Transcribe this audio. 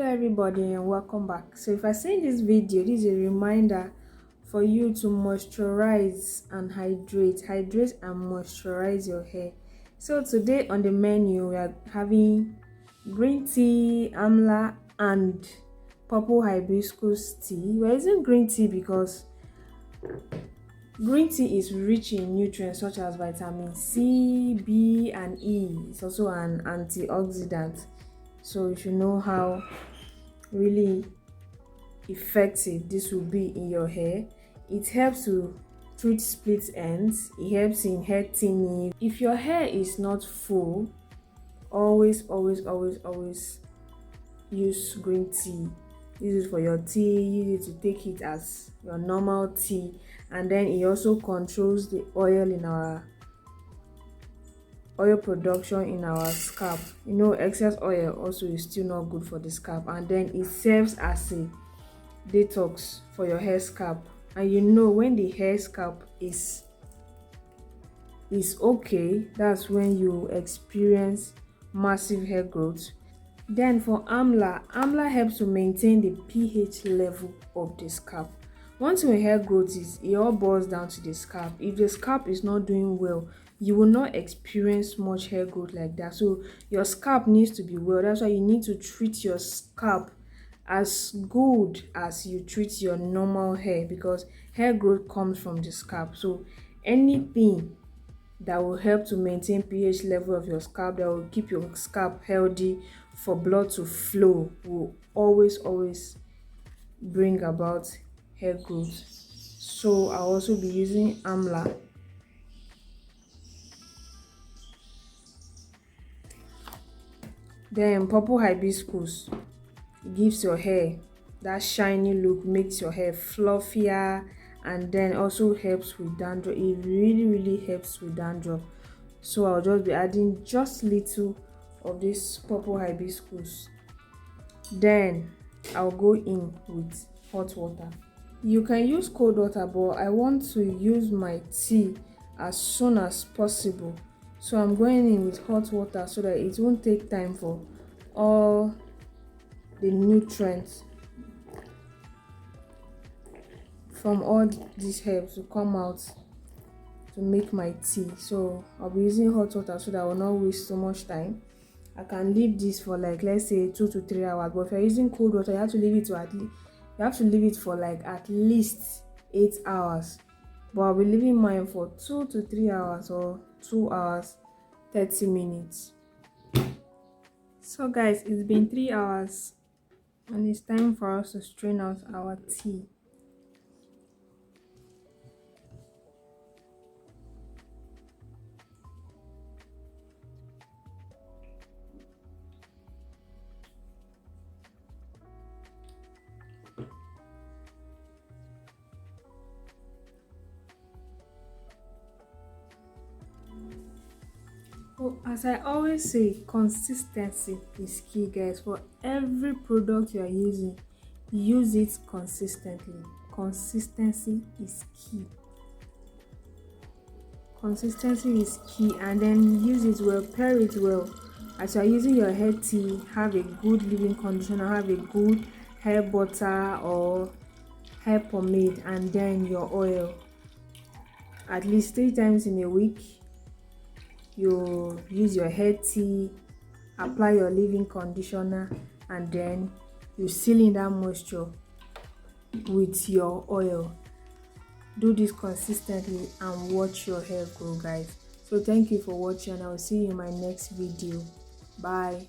everybody and welcome back. So if I say in this video, this is a reminder for you to moisturize and hydrate and moisturize your hair. So today on the menu we are having green tea, amla and purple hibiscus tea. We're using green tea because green tea is rich in nutrients such as vitamin C, B and E. It's also an antioxidant, so you should know how really effective this will be in your hair. It helps to treat split ends. It helps in hair thinning. If your hair is not full, always use green tea. Use it for your tea. Use it to take it as your normal tea, and then it also controls the oil in our oil production in our scalp. You know, excess oil also is still not good for the scalp, and then it serves as a detox for your hair scalp. And you know, when the hair scalp is okay, that's when you experience massive hair growth. Then for amla helps to maintain the pH level of the scalp. Once your hair growth it all boils down to the scalp. If the scalp is not doing well, you will not experience much hair growth like that. So your scalp needs to be well. That's why you need to treat your scalp as good as you treat your normal hair, because hair growth comes from the scalp. So anything that will help to maintain pH level of your scalp, that will keep your scalp healthy for blood to flow, will always bring about hair growth. So I'll also be using amla. Then purple hibiscus gives your hair that shiny look, makes your hair fluffier, and then also helps with dandruff. It really helps with dandruff. So I'll just be adding just little of this purple hibiscus. Then I'll go in with hot water. You can use cold water, but I want to use my tea as soon as possible, so I'm going in with hot water so that it won't take time for all the nutrients from all these herbs to come out to make my tea. So I'll be using hot water so that I will not waste so much time. I can leave this for like, let's say 2 to 3 hours, but if you're using cold water, you have to leave it for like at least 8 hours. But I'll be leaving mine for 2 to 3 hours or 2 hours 30 minutes. So guys, it's been 3 hours and it's time for us to strain out our tea. So as I always say, consistency is key, guys. For every product you are using, use it consistently. Consistency is key. Consistency is key, and then use it well, pair it well. As you are using your hair tea, have a good leave-in conditioner, have a good hair butter or hair pomade, and then your oil. At least 3 times in a week, you use your hair tea, apply your leave-in conditioner, and then you seal in that moisture with your oil. Do this consistently and watch your hair grow, guys. So thank you for watching, and I will see you in my next video. Bye.